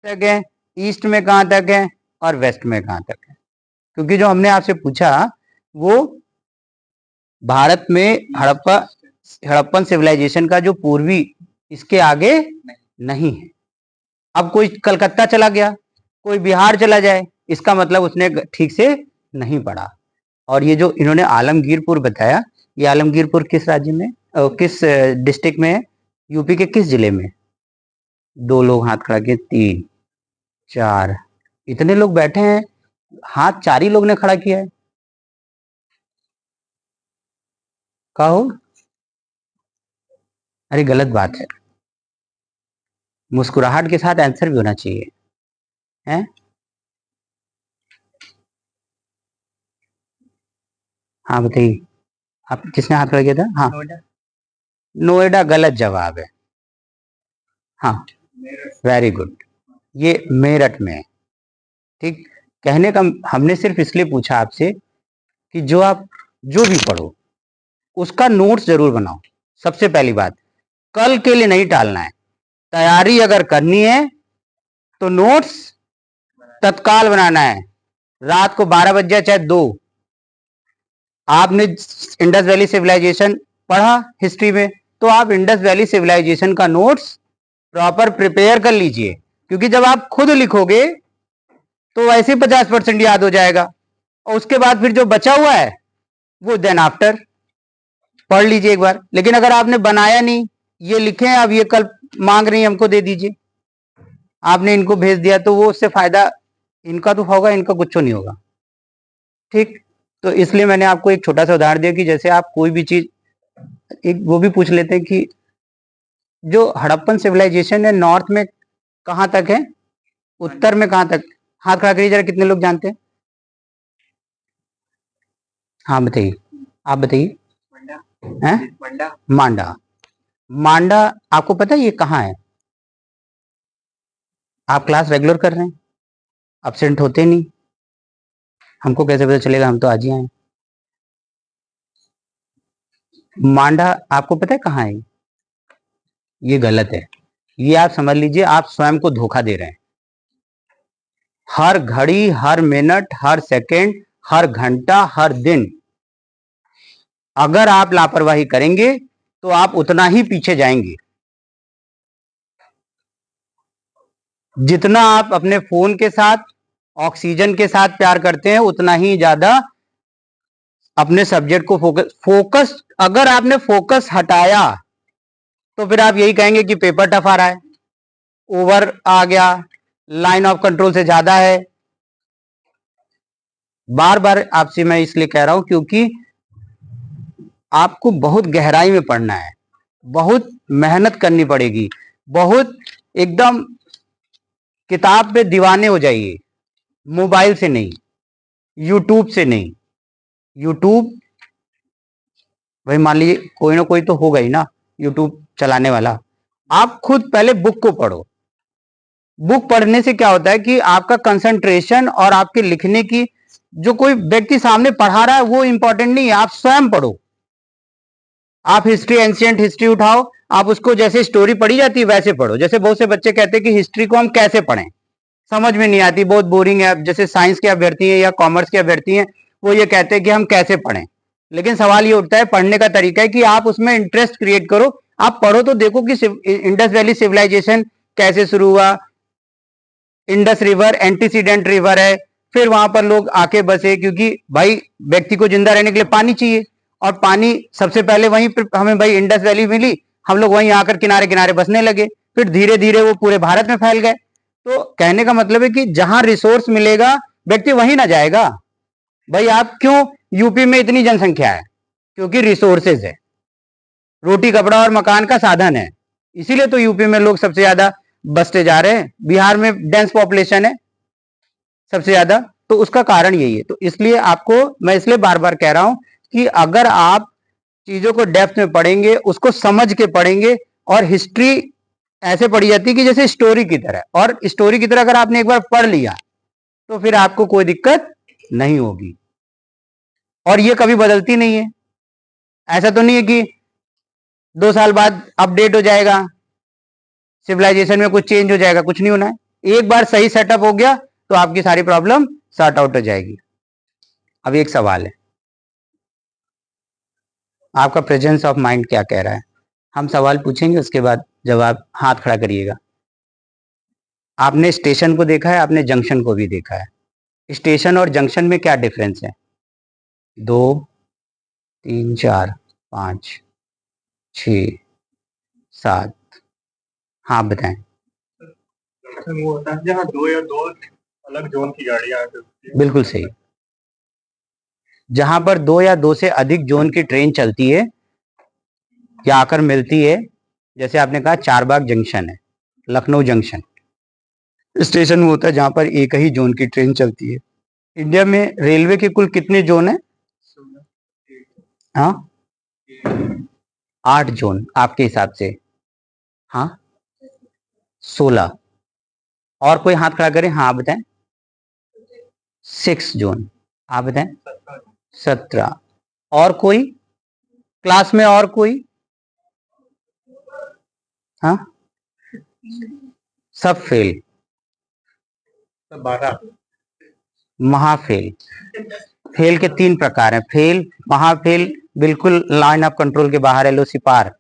तक है, ईस्ट में कहाँ तक है और वेस्ट में कहाँ तक है। क्योंकि जो हमने आपसे पूछा वो भारत में हड़प्पन सिविलाइजेशन का जो पूर्वी इसके आगे नहीं है। अब कोई कलकत्ता चला गया, कोई बिहार चला जाए, इसका मतलब उसने ठीक से नहीं पढ़ा। और ये जो इन्होंने आलमगीरपुर बताया, ये आलमगीरपुर किस राज्य में किस डिस्ट्रिक्ट में है, यूपी के किस जिले में? 2 लोग हाथ खड़ा किए, 3 4, इतने लोग बैठे हैं, हाथ 4 ही लोग ने खड़ा किया है। कहो, अरे गलत बात है, मुस्कुराहट के साथ आंसर भी होना चाहिए है। हाँ बताइए, आप किसने हाथ खड़ा किया था? हाँ, नोएडा गलत जवाब है। हाँ, वेरी गुड, ये मेरठ में है। ठीक, कहने का हमने सिर्फ इसलिए पूछा आपसे कि जो आप जो भी पढ़ो उसका नोट्स जरूर बनाओ। सबसे पहली बात, कल के लिए नहीं टालना है। तैयारी अगर करनी है तो नोट्स तत्काल बनाना है। रात को 12 बज जाए चाहे 2, आपने इंडस वैली सिविलाइजेशन पढ़ा हिस्ट्री में, तो आप इंडस वैली सिविलाइजेशन का नोट्स प्रॉपर प्रिपेयर कर लीजिए। क्योंकि जब आप खुद लिखोगे तो वैसे 50% याद हो जाएगा, और उसके बाद फिर जो बचा हुआ है वो देन आफ्टर पढ़ लीजिए एक बार। लेकिन अगर आपने बनाया नहीं, ये लिखे हैं, अब ये कल मांग रही है हमको दे दीजिए, आपने इनको भेज दिया, तो वो उससे फायदा इनका तो होगा, इनका कुछ नहीं होगा। ठीक, तो इसलिए मैंने आपको एक छोटा सा उदाहरण दिया कि जैसे आप कोई भी चीज, एक वो भी पूछ लेते हैं कि जो हड़प्पन सिविलाइजेशन है नॉर्थ में कहां तक है, उत्तर में कहां तक? हाथ खड़ा करिए जरा, कितने लोग जानते हैं? हाँ बताइए, आप बताइए। मांडा, मांडा आपको पता है ये कहाँ है? आप क्लास रेगुलर कर रहे हैं, अब्सेंट होते नहीं, हमको कैसे पता चलेगा, हम तो आज ही आए। मांडा आपको पता है कहाँ है? ये गलत है, ये आप समझ लीजिए आप स्वयं को धोखा दे रहे हैं। हर घड़ी, हर मिनट, हर सेकंड, हर घंटा, हर दिन अगर आप लापरवाही करेंगे तो आप उतना ही पीछे जाएंगे। जितना आप अपने फोन के साथ, ऑक्सीजन के साथ प्यार करते हैं, उतना ही ज्यादा अपने सब्जेक्ट को फोकस अगर आपने फोकस हटाया तो फिर आप यही कहेंगे कि पेपर टफ आ रहा है, ओवर आ गया, लाइन ऑफ कंट्रोल से ज्यादा है। बार बार आपसे मैं इसलिए कह रहा हूं क्योंकि आपको बहुत गहराई में पढ़ना है, बहुत मेहनत करनी पड़ेगी, बहुत एकदम किताब पे दीवाने हो जाइए, मोबाइल से नहीं, यूट्यूब से नहीं। यूट्यूब भाई मान लीजिए कोई ना कोई तो होगा ही ना यूट्यूब चलाने वाला, आप खुद पहले बुक को पढ़ो। बुक पढ़ने से क्या होता है कि आपका कंसंट्रेशन और आपके लिखने की, जो कोई व्यक्ति सामने पढ़ा रहा है वो इंपॉर्टेंट नहीं है, आप स्वयं पढ़ो। आप हिस्ट्री, एंशिएंट हिस्ट्री उठाओ, आप उसको जैसे स्टोरी पढ़ी जाती है वैसे पढ़ो। जैसे बहुत से बच्चे कहते हैं कि हिस्ट्री को हम कैसे पढ़ें, समझ में नहीं आती, बहुत बोरिंग है। जैसे साइंस के अभ्यर्थी हैं या कॉमर्स के अभ्यर्थी हैं, वो ये कहते हैं कि हम कैसे पढ़ें। लेकिन सवाल ये उठता है, पढ़ने का तरीका है कि आप उसमें इंटरेस्ट क्रिएट करो। आप पढ़ो तो देखो कि इंडस वैली सिविलाइजेशन कैसे शुरू हुआ, इंडस रिवर एंटीसीडेंट रिवर है, फिर वहां पर लोग आके बसे, क्योंकि भाई व्यक्ति को जिंदा रहने के लिए पानी चाहिए, और पानी सबसे पहले वहीं पर हमें भाई इंडस वैली मिली, हम लोग वहीं आकर किनारे किनारे बसने लगे, फिर धीरे धीरे वो पूरे भारत में फैल गए। तो कहने का मतलब है कि जहां रिसोर्स मिलेगा व्यक्ति वहीं ना जाएगा। भाई आप क्यों यूपी में इतनी जनसंख्या है? क्योंकि रिसोर्सेज है, रोटी कपड़ा और मकान का साधन है, इसीलिए तो यूपी में लोग सबसे ज्यादा बसते जा रहे हैं। बिहार में डेंस पॉपुलेशन है सबसे ज्यादा, तो उसका कारण यही है। तो इसलिए आपको मैं इसलिए बार बार कह रहा हूं कि अगर आप चीजों को डेप्थ में पढ़ेंगे, उसको समझ के पढ़ेंगे, और हिस्ट्री ऐसे पढ़ी जाती है कि जैसे स्टोरी की तरह, और स्टोरी की तरह अगर आपने एक बार पढ़ लिया तो फिर आपको कोई दिक्कत नहीं होगी, और ये कभी बदलती नहीं है। ऐसा तो नहीं है कि 2 साल बाद अपडेट हो जाएगा, सिविलाइजेशन में कुछ चेंज हो जाएगा, कुछ नहीं होना है। एक बार सही सेटअप हो गया तो आपकी सारी प्रॉब्लम सॉर्ट आउट हो जाएगी। अब एक सवाल है, आपका प्रेजेंस ऑफ माइंड क्या कह रहा है? हम सवाल पूछेंगे, उसके बाद जवाब हाथ खड़ा करिएगा। आपने स्टेशन को देखा है, आपने जंक्शन को भी देखा है। स्टेशन और जंक्शन में क्या डिफरेंस है? 2, 3, 4, 5, 6, 7। हाँ बताएं। वो होता है जहाँ दो या दो अलग जोन की गाड़ियां आती हैं। बिल्कुल सही। जहां पर 2 या 2 से अधिक जोन की ट्रेन चलती है या आकर मिलती है, जैसे आपने कहा चारबाग जंक्शन है, लखनऊ जंक्शन स्टेशन वो होता है जहां पर एक ही जोन की ट्रेन चलती है। इंडिया में रेलवे के कुल कितने जोन है? हाँ, 8 जोन आपके हिसाब से। हाँ, 16। और कोई हाथ खड़ा करे? हाँ बताएं। 6 जोन। आप बताएं। 17। और कोई क्लास में? और कोई? हाँ, सब फेल। 12। महाफेल। फेल के 3 प्रकार हैं, फेल, महाफेल, बिल्कुल लाइन ऑफ कंट्रोल के बाहर, एलओसी पार।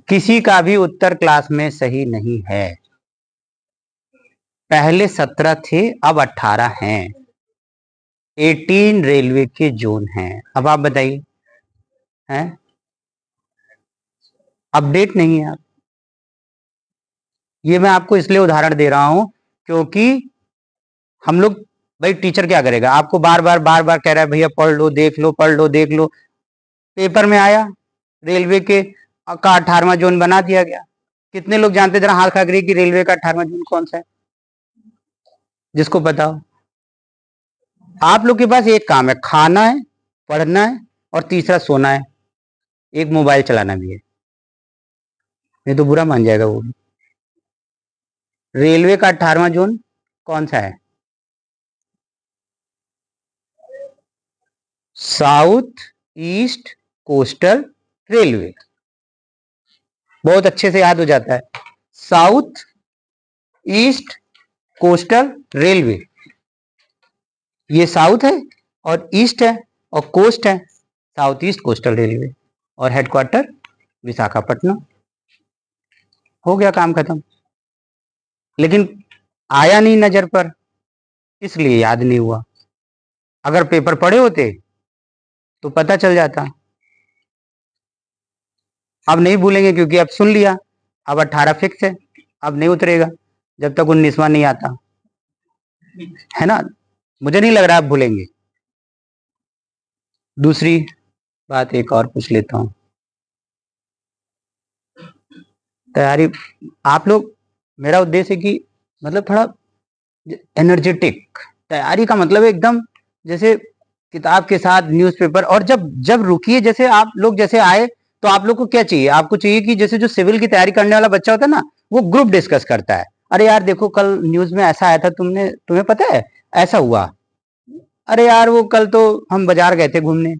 किसी का भी उत्तर क्लास में सही नहीं है। पहले 17 थे, अब 18 हैं। 18 रेलवे के जोन हैं। अब आप बताइए, हैं? अपडेट नहीं है आप। ये मैं आपको इसलिए उदाहरण दे रहा हूं क्योंकि हम लोग, भाई टीचर क्या करेगा, आपको बार बार कह रहा है भैया पढ़ लो, देख लो, पढ़ लो, देख लो। पेपर में आया रेलवे के का 18वां जोन बना दिया गया। कितने लोग जानते, जरा हाथ खड़ा करिए कि रेलवे का 18वां जोन कौन सा है, जिसको पता हो। आप लोग के पास एक काम है, खाना है, पढ़ना है, और तीसरा सोना है, एक मोबाइल चलाना भी है। नहीं तो बुरा मान जाएगा वो भी। रेलवे का 18वां जोन कौन सा है? South east coastal railway. बहुत अच्छे से याद हो जाता है, साउथ ईस्ट कोस्टल रेलवे। ये साउथ है और ईस्ट है और कोस्ट है, साउथ ईस्ट कोस्टल रेलवे। और हेडक्वार्टर विशाखापट्टनम। हो गया काम खत्म। लेकिन आया नहीं नजर पर, इसलिए याद नहीं हुआ। अगर पेपर पढ़े होते तो पता चल जाता। अब नहीं भूलेंगे क्योंकि अब सुन लिया। अब 18 फिक्स है, अब नहीं उतरेगा जब तक 19वां नहीं आता, है ना? मुझे नहीं लग रहा आप भूलेंगे। दूसरी बात एक और पूछ लेता हूं। तैयारी आप लोग, मेरा उद्देश्य है कि मतलब थोड़ा एनर्जेटिक। तैयारी का मतलब एकदम जैसे किताब के साथ न्यूज़पेपर। और जब जब रुकिए, जैसे आप लोग जैसे आए तो आप लोग को क्या चाहिए? आपको चाहिए कि जैसे जो सिविल की तैयारी करने वाला बच्चा होता है ना, वो ग्रुप डिस्कस करता है। अरे यार देखो कल न्यूज में ऐसा आया था, तुम्हें पता है ऐसा हुआ। अरे यार वो कल तो हम बाजार गए थे घूमने,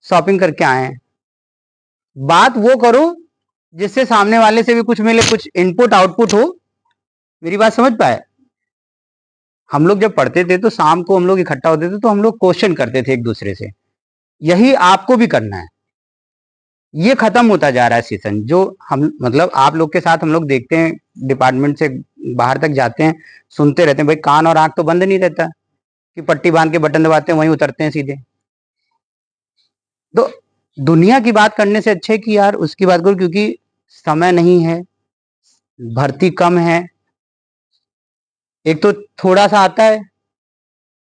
शॉपिंग करके आए हैं। बात वो करो जिससे सामने वाले से भी कुछ मिले, कुछ इनपुट आउटपुट हो। मेरी बात समझ पाए? हम लोग जब पढ़ते थे तो शाम को हम लोग इकट्ठा होते थे तो हम लोग क्वेश्चन करते थे एक दूसरे से। यही आपको भी करना है। ये खत्म होता जा रहा है सेशन, जो हम मतलब आप लोग के साथ हम लोग देखते हैं, डिपार्टमेंट से बाहर तक जाते हैं, सुनते रहते हैं। भाई कान और आंख तो बंद नहीं रहता कि पट्टी बांध के बटन दबाते हैं वहीं उतरते हैं सीधे। तो दुनिया की बात करने से अच्छे कि यार उसकी बात करो, क्योंकि समय नहीं है, भर्ती कम है। एक तो थोड़ा सा आता है,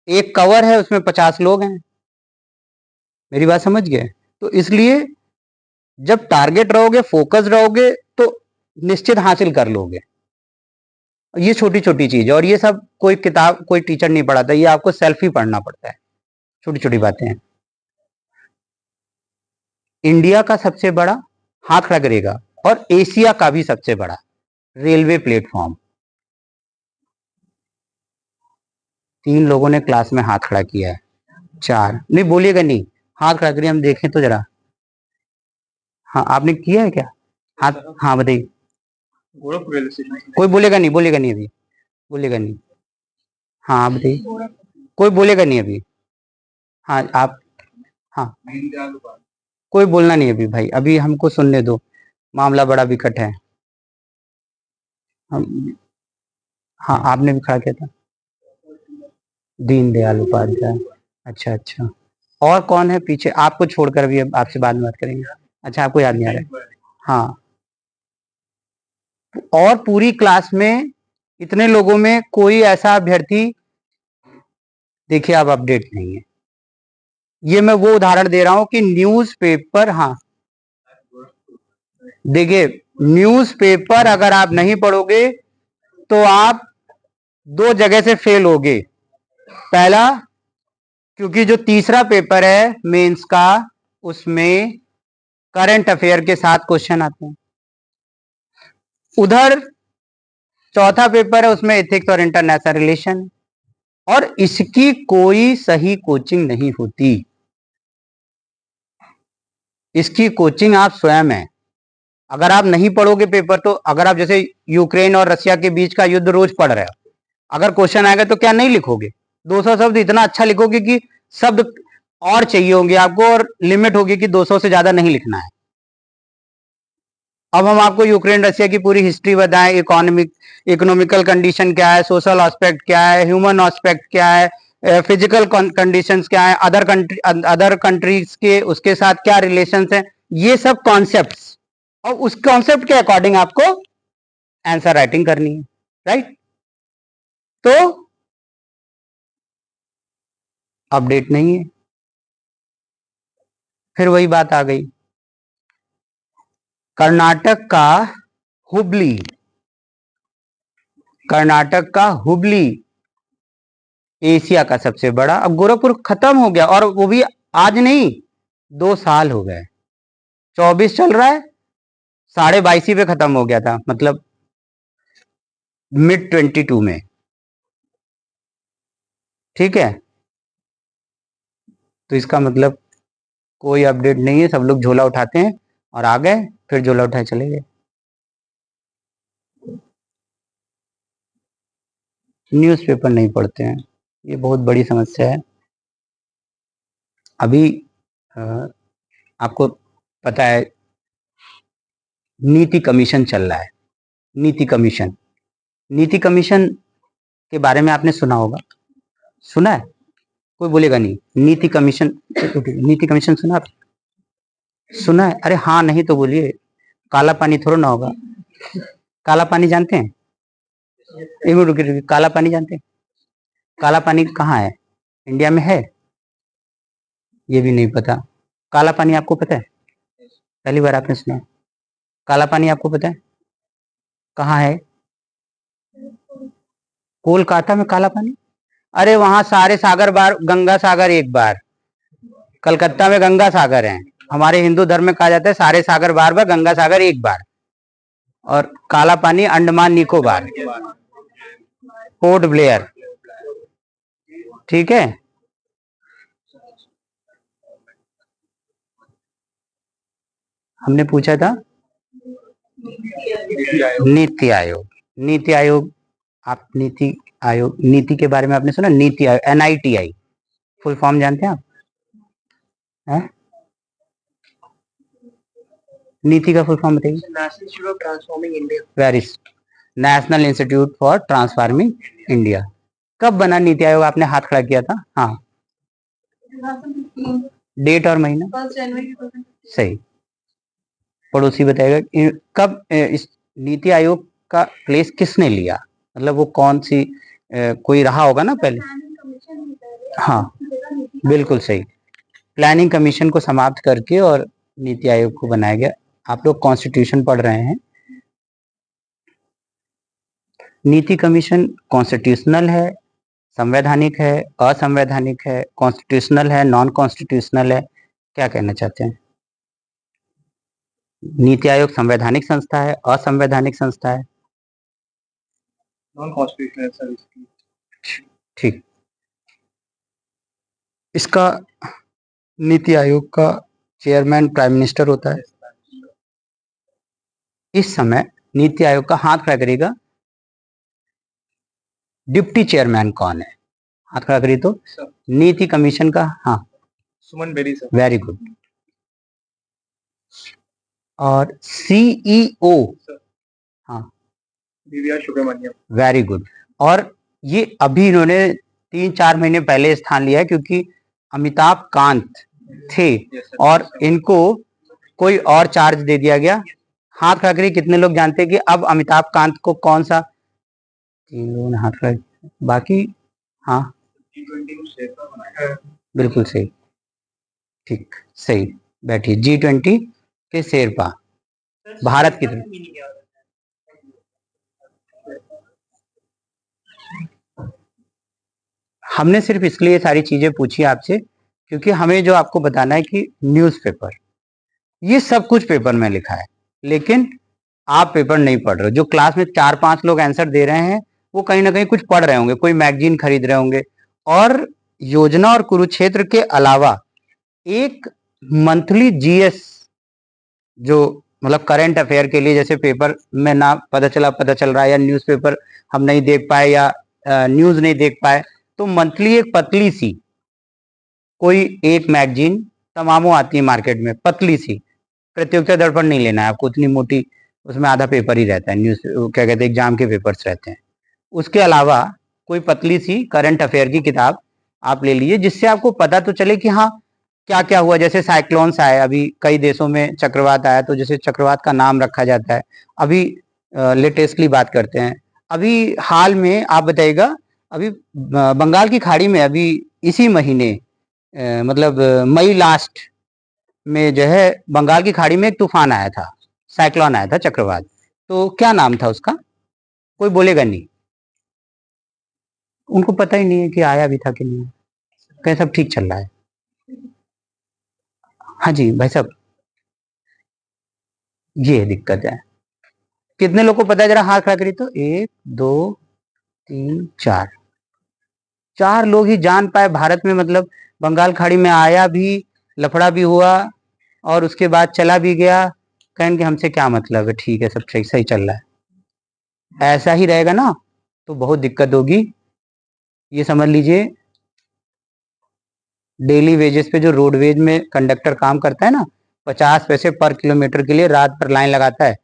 एक कवर है उसमें 50 लोग हैं। मेरी बात समझ गए? तो इसलिए जब टारगेट रहोगे, फोकस रहोगे, तो निश्चित हासिल कर लोगे। ये छोटी छोटी चीज है, और ये सब कोई किताब कोई टीचर नहीं पढ़ाता, ये आपको सेल्फ ही पढ़ना पड़ता है। छोटी छोटी बातें हैं। इंडिया का सबसे बड़ा, हाथ खड़ा करेगा, और एशिया का भी सबसे बड़ा रेलवे प्लेटफॉर्म। 3 लोगों ने क्लास में हाथ खड़ा किया है। 4 नहीं, बोलिएगा नहीं, हाथ खड़ा करिए, हम देखें तो जरा। हाँ आपने किया है क्या हाथ? हाँ बताइए। Gorakhpur railway station. कोई बोलेगा नहीं, बोलेगा नहीं अभी, बोलेगा नहीं। हाँ आप बताइए, कोई बोलेगा नहीं अभी। हाँ आप, हाँ कोई बोलना नहीं अभी भाई, अभी हमको सुनने दो, मामला बड़ा विकट है। हम, हाँ आपने भी खड़ा किया था, दीनदयाल उपाध्याय। अच्छा अच्छा, और कौन है पीछे आपको छोड़कर? अभी अब आपसे बाद में बात करेंगे। अच्छा आपको याद नहीं आ रहा है? हाँ, और पूरी क्लास में इतने लोगों में कोई ऐसा अभ्यर्थी देखिए अब अपडेट नहीं है। ये मैं वो उदाहरण दे रहा हूं कि न्यूज़पेपर, हाँ देखिए न्यूज़पेपर अगर आप नहीं पढ़ोगे तो आप दो जगह से फेल होगे। पहला, क्योंकि जो तीसरा पेपर है मेंस का, उसमें करंट अफेयर के साथ क्वेश्चन आते हैं। उधर चौथा पेपर है, उसमें एथिक्स और इंटरनेशनल रिलेशन, और इसकी कोई सही कोचिंग नहीं होती। इसकी कोचिंग आप स्वयं है। अगर आप नहीं पढ़ोगे पेपर, तो अगर आप जैसे यूक्रेन और रशिया के बीच का युद्ध रोज पढ़ रहे हो, अगर क्वेश्चन आएगा तो क्या नहीं लिखोगे? 200 शब्द इतना अच्छा लिखोगे कि शब्द और चाहिए होंगे आपको, और लिमिट होगी कि 200 से ज्यादा नहीं लिखना है। अब हम आपको यूक्रेन रशिया की पूरी हिस्ट्री बताएं, इकोनॉमिकल कंडीशन क्या है, सोशल एस्पेक्ट क्या है, ह्यूमन एस्पेक्ट क्या है, फिजिकल कंडीशंस क्या है, अदर कंट्रीज के उसके साथ क्या रिलेशंस हैं, ये सब कॉन्सेप्ट्स, और उस कॉन्सेप्ट के अकॉर्डिंग आपको आंसर राइटिंग करनी है, राइट? तो अपडेट नहीं है। फिर वही बात आ गई, कर्नाटक का हुबली, कर्नाटक का हुबली एशिया का सबसे बड़ा, अब गोरखपुर खत्म हो गया, और वो भी आज नहीं, 2 साल हो गए, 24 चल रहा है, 22.5 पे खत्म हो गया था, मतलब मिड 22 में, ठीक है? तो इसका मतलब कोई अपडेट नहीं है, सब लोग झोला उठाते हैं और आ गए, फिर झोला उठाए चले गए। न्यूज़पेपर नहीं पढ़ते हैं, ये बहुत बड़ी समस्या है। अभी आपको पता है नीति कमीशन चल रहा है, नीति कमीशन, नीति कमीशन के बारे में आपने सुना होगा, सुना है? कोई बोलेगा नहीं, नीति कमीशन, नीति कमीशन सुना आप? सुना है? अरे हाँ नहीं तो बोलिए, काला पानी थोड़ा ना होगा। काला पानी जानते हैं? एक मिनट रुकिए, काला पानी जानते हैं? काला पानी कहाँ है, इंडिया में है? ये भी नहीं पता। काला पानी आपको पता है? पहली बार आपने सुना? काला पानी आपको पता है कहाँ है? कोलकाता में काला पानी? अरे वहां सारे सागर बार, गंगा सागर एक बार, कलकत्ता में गंगा सागर है। हमारे हिंदू धर्म में कहा जाता है सारे सागर बार बार, गंगा सागर एक बार, और काला पानी अंडमान निकोबार, पोर्ट ब्लेयर, ठीक है? हमने पूछा था नीति आयोग, नीति आयोग, आप नीति आयोग, नीति के बारे में आपने सुना? NITI Aayog, NITI full form जानते हैं आप? है? नीति का फुल फॉर्म बताइए। National institute of transforming India. Very, national institute for transforming India. कब बना नीति आयोग? आपने हाथ खड़ा किया था, हाँ, डेट और महीना? 1 जनवरी। सही, पड़ोसी बताएगा कब इस नीति आयोग का प्लेस किसने लिया, मतलब वो कौन सी कोई रहा होगा ना पहले। हाँ बिल्कुल सही, प्लानिंग कमीशन को समाप्त करके और नीति आयोग को बनाया गया। आप लोग कॉन्स्टिट्यूशन पढ़ रहे हैं, नीति कमीशन कॉन्स्टिट्यूशनल है, संवैधानिक है, असंवैधानिक है, कॉन्स्टिट्यूशनल है, नॉन कॉन्स्टिट्यूशनल है, क्या कहना चाहते हैं? नीति आयोग संवैधानिक संस्था है, असंवैधानिक संस्था है? Non constitutional service. ठीक, इसका नीति आयोग का चेयरमैन प्राइम मिनिस्टर होता है। इस समय नीति आयोग का, हाथ खड़ा करिएगा। डिप्टी चेयरमैन कौन है? हाथ खड़ा करिए। तो सर, नीति कमीशन का, हाँ, सुमन बेरी सर। Very good. और सीईओ, हाँ, दिव्या सुब्रमण्यम। Very good. और ये अभी इन्होंने 3-4 महीने पहले स्थान लिया है, क्योंकि अमिताभ कांत थे और इनको कोई और चार्ज दे दिया गया। हाथ खड़ा करिए, कितने लोग जानते हैं कि अब अमिताभ कांत को कौन सा? 3 लोगों ने हाथ खड़ा, बाकी हाँ, बिल्कुल सही, ठीक, सही, बैठिए। G20 के शेरपा, भारत की तरफ। हमने सिर्फ इसलिए ये सारी चीजें पूछी आपसे, क्योंकि हमें जो आपको बताना है कि न्यूज़पेपर, ये सब कुछ पेपर में लिखा है, लेकिन आप पेपर नहीं पढ़ रहे हो। जो क्लास में 4-5 लोग आंसर दे रहे हैं, वो कहीं ना कहीं कुछ पढ़ रहे होंगे, कोई मैगजीन खरीद रहे होंगे। और योजना और कुरुक्षेत्र के अलावा एक मंथली जीएस, जो मतलब करंट अफेयर के लिए, जैसे पेपर में ना पता चल रहा है, या न्यूज़पेपर हम नहीं देख पाए, या न्यूज नहीं देख पाए, तो मंथली एक पतली सी कोई एक मैगजीन, तमामों आती है मार्केट में, पतली सी, प्रतियोगिता दर्पण नहीं लेना है आपको, उतनी मोटी, उसमें आधा पेपर ही रहता है, न्यूज क्या कहते हैं, एग्जाम के पेपर्स रहते हैं। उसके अलावा कोई पतली सी करंट अफेयर की किताब आप ले लीजिए, जिससे आपको पता तो चले कि हाँ क्या क्या हुआ। जैसे साइक्लोन्स आए, अभी कई देशों में चक्रवात आया, तो जैसे चक्रवात का नाम रखा जाता है। अभी लेटेस्टली बात करते हैं, अभी हाल में आप बताइएगा, अभी बंगाल की खाड़ी में अभी इसी महीने मतलब मई लास्ट में जो है, बंगाल की खाड़ी में एक तूफान आया था, साइक्लोन आया था, चक्रवात। तो क्या नाम था उसका? कोई बोलेगा नहीं, उनको पता ही नहीं है कि आया भी था कि नहीं। कहीं सब ठीक चल रहा है। हाँ जी भाई साहब, ये दिक्कत है। कितने लोग को पता है? जरा हाथ खड़ा करिए तो। 1 2 3 4, 4 लोग ही जान पाए भारत में, मतलब बंगाल खाड़ी में आया भी, लफड़ा भी हुआ, और उसके बाद चला भी गया। कहेंगे हमसे क्या मतलब है, ठीक है, सब ठीक सही चल रहा है। ऐसा ही रहेगा ना तो बहुत दिक्कत होगी। ये समझ लीजिए, डेली वेजेस पे जो रोडवेज में कंडक्टर काम करता है ना, 50 पैसे पर किलोमीटर के लिए रात पर लाइन लगाता है।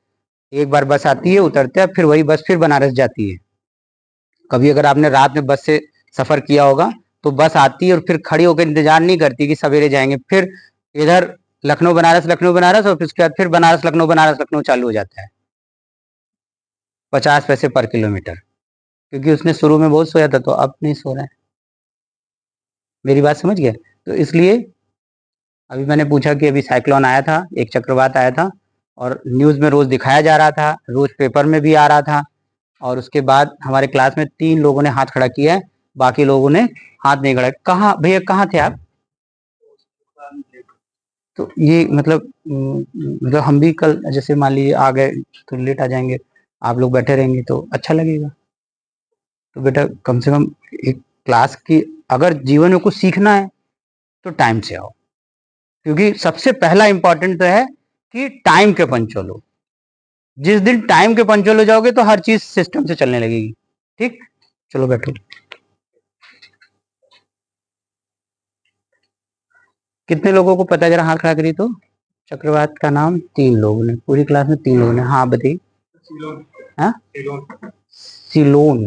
एक बार बस आती है, उतरते हैं, फिर वही बस फिर बनारस जाती है। कभी अगर आपने रात में बस से सफर किया होगा, तो बस आती है और फिर खड़ी होकर इंतजार नहीं करती कि सवेरे जाएंगे, फिर इधर लखनऊ बनारस, लखनऊ बनारस, और फिर उसके बाद फिर बनारस लखनऊ चालू हो जाता है। 50 पैसे पर किलोमीटर, क्योंकि उसने शुरू में बहुत सोया था, तो अब नहीं सो रहा है। मेरी बात समझ गया? तो इसलिए अभी मैंने पूछा कि अभी साइक्लोन आया था, एक चक्रवात आया था, और न्यूज में रोज दिखाया जा रहा था, रोज पेपर में भी आ रहा था। और उसके बाद हमारे क्लास में 3 लोगों ने हाथ खड़ा किया है, बाकी लोगों ने हाथ नहीं खड़ा। कहाँ भैया, कहाँ थे आप? तो ये मतलब हम भी कल जैसे मान लीजिए आ गए तो लेट आ जाएंगे, आप लोग बैठे रहेंगे तो अच्छा लगेगा। तो बेटा कम से कम एक क्लास की, अगर जीवन में कुछ सीखना है तो टाइम से आओ, क्योंकि सबसे पहला इंपॉर्टेंट तो है कि टाइम के पंचुअल हो। जिस दिन टाइम के पंचुअल हो जाओगे तो हर चीज सिस्टम से चलने लगेगी। ठीक, चलो बैठो। कितने लोगों को पता है? जरा हाथ खड़ा करिए तो। चक्रवात का नाम 3 लोगों ने, पूरी क्लास में 3 लोगों ने। हाँ बताइए। हाँ, सिलोन,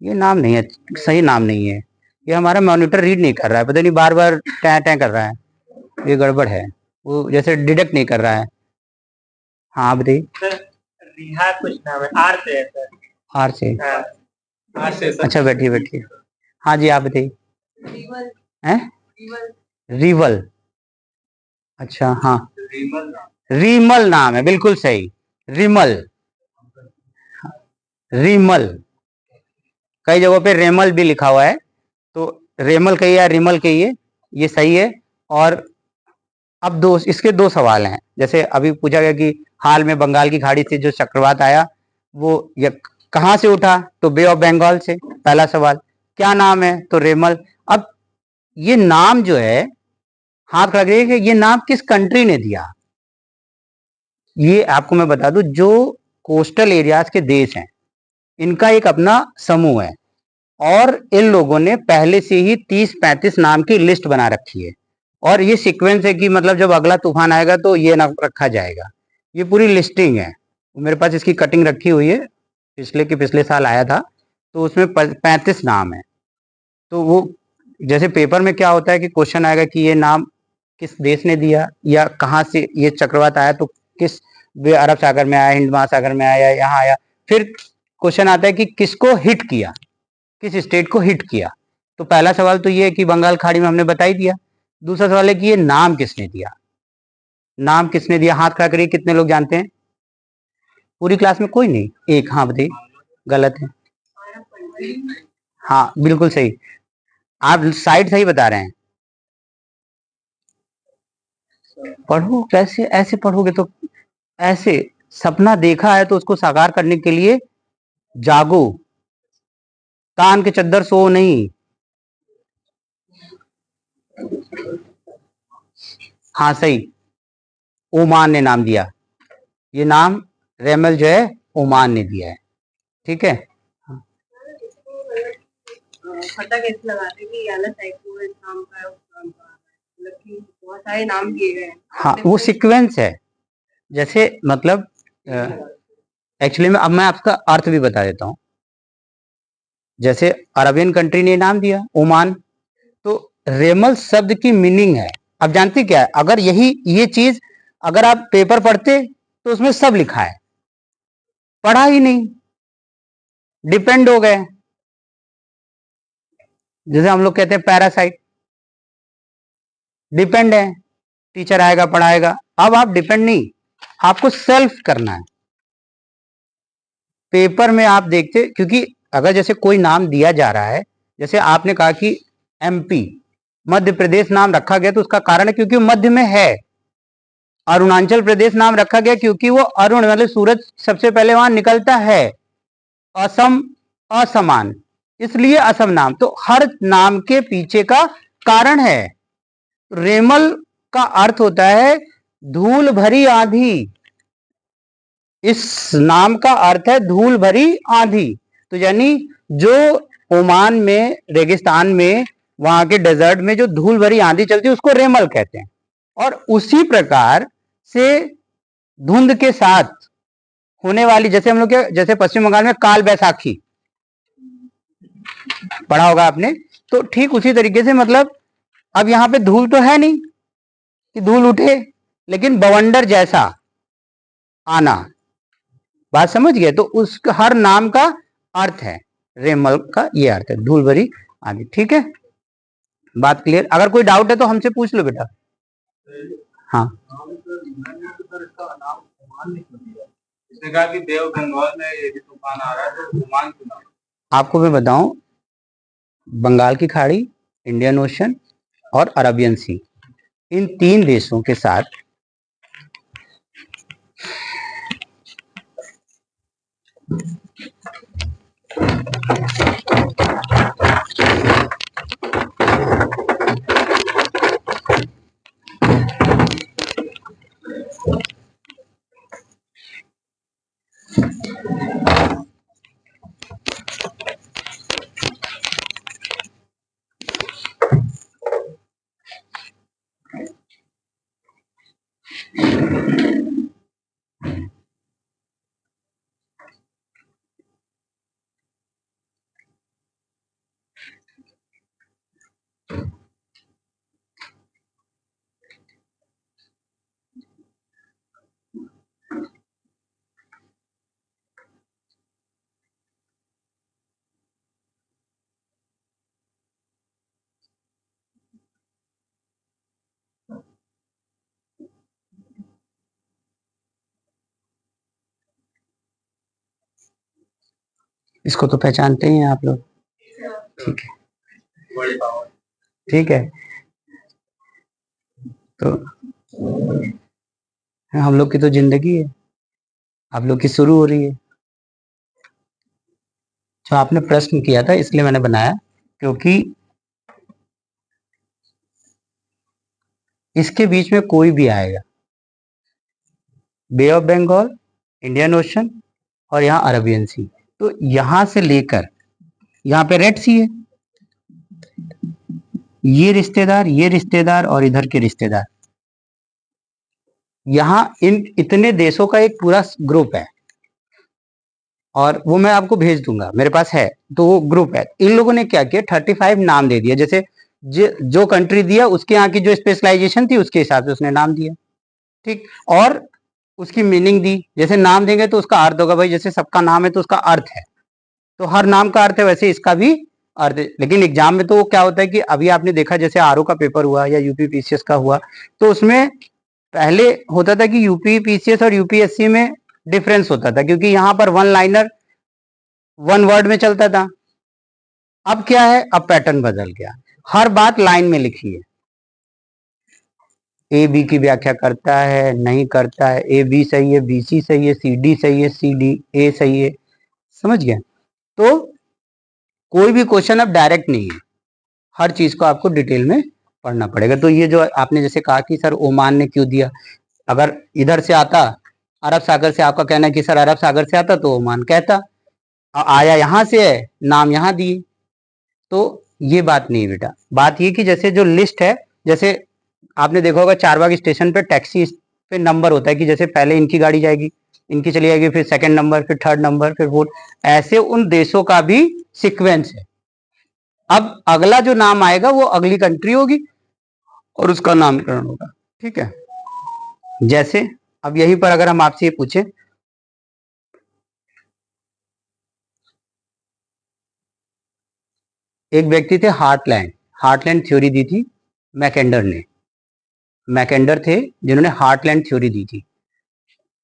ये नाम नहीं है, सही नाम नहीं है। ये हमारा मॉनिटर रीड नहीं कर रहा है, पता नहीं बार बार टैं टैं कर रहा है, ये गड़बड़ है, वो जैसे डिटेक्ट नहीं कर रहा है। हाँ बताइए। रिहा कुछ नाम है, आर से है सर। आर से? हाँ, आर से सर। अच्छा बैठिए बैठिए। हाँ जी आप बताइए। हैं? रिवल, अच्छा हाँ, रीमल नाम है, बिल्कुल सही, रिमल, रीमल। कई जगहों पे रेमल भी लिखा हुआ है, तो रेमल कहिए या रिमल कहिए, ये सही है। और अब इसके 2 सवाल हैं। जैसे अभी पूछा गया कि हाल में बंगाल की खाड़ी से जो चक्रवात आया, वो ये कहाँ से उठा? तो बे ऑफ बंगाल से। पहला सवाल, क्या नाम है? तो रेमल। अब ये नाम जो है, हाथ खड़ा करिए कि ये नाम किस कंट्री ने दिया। ये आपको मैं बता दूं, जो कोस्टल एरियाज के देश हैं, इनका एक अपना समूह है और इन लोगों ने पहले से ही 30-35 नाम की लिस्ट बना रखी है और ये सीक्वेंस है कि मतलब जब अगला तूफान आएगा तो ये नाम रखा जाएगा। ये पूरी लिस्टिंग है, मेरे पास इसकी कटिंग रखी हुई है, पिछले साल आया था, तो उसमें 35 नाम है। तो वो जैसे पेपर में क्या होता है कि क्वेश्चन आएगा कि ये नाम किस देश ने दिया या कहाँ से ये चक्रवात आया, तो किस अरब सागर में आया, हिंद महासागर में आया, यहाँ आया। फिर क्वेश्चन आता है कि किसको हिट किया, किस स्टेट को हिट किया। तो पहला सवाल तो ये है कि बंगाल खाड़ी में हमने बता ही दिया। दूसरा सवाल है कि ये नाम किसने दिया, नाम किसने दिया, हाथ खड़ा करिए, कितने लोग जानते हैं? पूरी क्लास में कोई नहीं, एक। हाँ बताइए। गलत है। हाँ बिल्कुल सही, आप साइड सही बता रहे हैं। पढ़ो, कैसे ऐसे पढ़ोगे तो ऐसे, सपना देखा है तो उसको साकार करने के लिए जागो, तान के चद्दर सो नहीं। हाँ सही, ओमान ने नाम दिया, ये नाम रेमल जो है ओमान ने दिया है, ठीक है। पता कैसे लगाते कि याला साइक्लोन इस नाम का है, उस नाम का है, मतलब कि बहुत सारे नाम दिए गए हैं। हाँ वो सीक्वेंस है, जैसे मतलब एक्चुअली में अब मैं आपका अर्थ भी बता देता हूँ। जैसे अरबियन कंट्री ने नाम दिया ओमान, तो रेमल शब्द की मीनिंग है, अब जानते क्या है, अगर ये चीज अगर आप पेपर पढ़ते तो उसमें सब लिखा है, पढ़ा ही नहीं, डिपेंड हो गए। जैसे हम लोग कहते हैं पैरासाइट, डिपेंड है, टीचर आएगा पढ़ाएगा। अब आप डिपेंड नहीं, आपको सेल्फ करना है। पेपर में आप देखते, क्योंकि अगर जैसे कोई नाम दिया जा रहा है, जैसे आपने कहा कि एमपी, मध्य प्रदेश नाम रखा गया तो उसका कारण है क्योंकि मध्य में है। अरुणाचल प्रदेश नाम रखा गया क्योंकि वो अरुण मतलब सूरज सबसे पहले वहां निकलता है। असम, असमान, इसलिए असम नाम। तो हर नाम के पीछे का कारण है। रेमल का अर्थ होता है धूल भरी आंधी, इस नाम का अर्थ है धूल भरी आंधी। तो यानी जो ओमान में रेगिस्तान में वहां के डेजर्ट में जो धूल भरी आंधी चलती है उसको रेमल कहते हैं। और उसी प्रकार से धुंध के साथ होने वाली, जैसे हम लोग जैसे पश्चिम बंगाल में काल बैसाखी पढ़ा होगा आपने, तो ठीक उसी तरीके से मतलब अब यहां पे धूल तो है नहीं कि धूल उठे, लेकिन बवंडर जैसा आना, बात समझ गए? तो उस हर नाम का अर्थ है, रेमल का ये अर्थ है धूल भरी आंधी, ठीक है। बात क्लियर? अगर कोई डाउट है तो हमसे पूछ लो बेटा। हाँ इसने कहा कि देव बंगाल में ये तूफान आ रहा है तो ओमान क्यों ना? आपको मैं बताऊं, बंगाल की खाड़ी, इंडियन ओशन और अरबियन सी, इन 3 देशों के साथ इसको तो पहचानते ही हैं आप लोग, ठीक है, ठीक है। तो हम लोग की तो जिंदगी है, आप लोग की शुरू हो रही है। जो आपने प्रश्न किया था इसलिए मैंने बनाया, क्योंकि इसके बीच में कोई भी आएगा, बे ऑफ बंगाल, इंडियन ओशन और यहाँ अरबियन सी। तो यहाँ से लेकर यहाँ पे रेड सी है, ये रिश्तेदार और इधर के रिश्तेदार, यहाँ इन इतने देशों का एक पूरा ग्रुप है, और वो मैं आपको भेज दूंगा, मेरे पास है। तो वो ग्रुप है। इन लोगों ने क्या किया, 35 नाम दे दिया। जैसे जो कंट्री दिया उसके यहाँ की जो स्पेशलाइजेशन थी उसके हिसाब से उसने नाम दिया, ठीक। और उसकी मीनिंग दी। जैसे नाम देंगे तो उसका अर्थ होगा, भाई जैसे सबका नाम है तो उसका अर्थ है, तो हर नाम का अर्थ है, वैसे इसका भी अर्थ है। लेकिन एग्जाम में तो क्या होता है कि अभी आपने देखा जैसे आरओ का पेपर हुआ या यूपी पीसीएस का हुआ, तो उसमें पहले होता था कि यूपी पीसीएस और यूपीएससी में डिफरेंस होता था, क्योंकि यहाँ पर वन लाइनर वन वर्ड में चलता था। अब क्या है, अब पैटर्न बदल गया, हर बात लाइन में लिखी है। ए बी की व्याख्या करता है, नहीं करता है, ए बी सही है, बी सी सही है, सी डी सही है, सी डी ए सही है, समझ गए। तो कोई भी क्वेश्चन अब डायरेक्ट नहीं है, हर चीज को आपको डिटेल में पढ़ना पड़ेगा। तो ये जो आपने जैसे कहा कि सर ओमान ने क्यों दिया, अगर इधर से आता अरब सागर से, आपका कहना है कि सर अरब सागर से आता तो ओमान कहता, आया यहाँ से है, नाम यहाँ दिए। तो ये बात नहीं बेटा, बात ये कि जैसे जो लिस्ट है, जैसे आपने देखा होगा चारबाग स्टेशन पे टैक्सी पे नंबर होता है कि जैसे पहले इनकी गाड़ी जाएगी, इनकी चली जाएगी, फिर सेकंड नंबर, फिर थर्ड नंबर, फिर फोर्थ, ऐसे उन देशों का भी सीक्वेंस है। अब अगला जो नाम आएगा वो अगली कंट्री होगी और उसका नामकरण होगा, ठीक है। जैसे अब यहीं पर अगर हम आपसे ये पूछे, एक व्यक्ति थे हार्टलैंड, हार्टलैंड थ्योरी दी थी मैकेंडर ने, मैकेंडर थे जिन्होंने हार्टलैंड थ्योरी दी थी।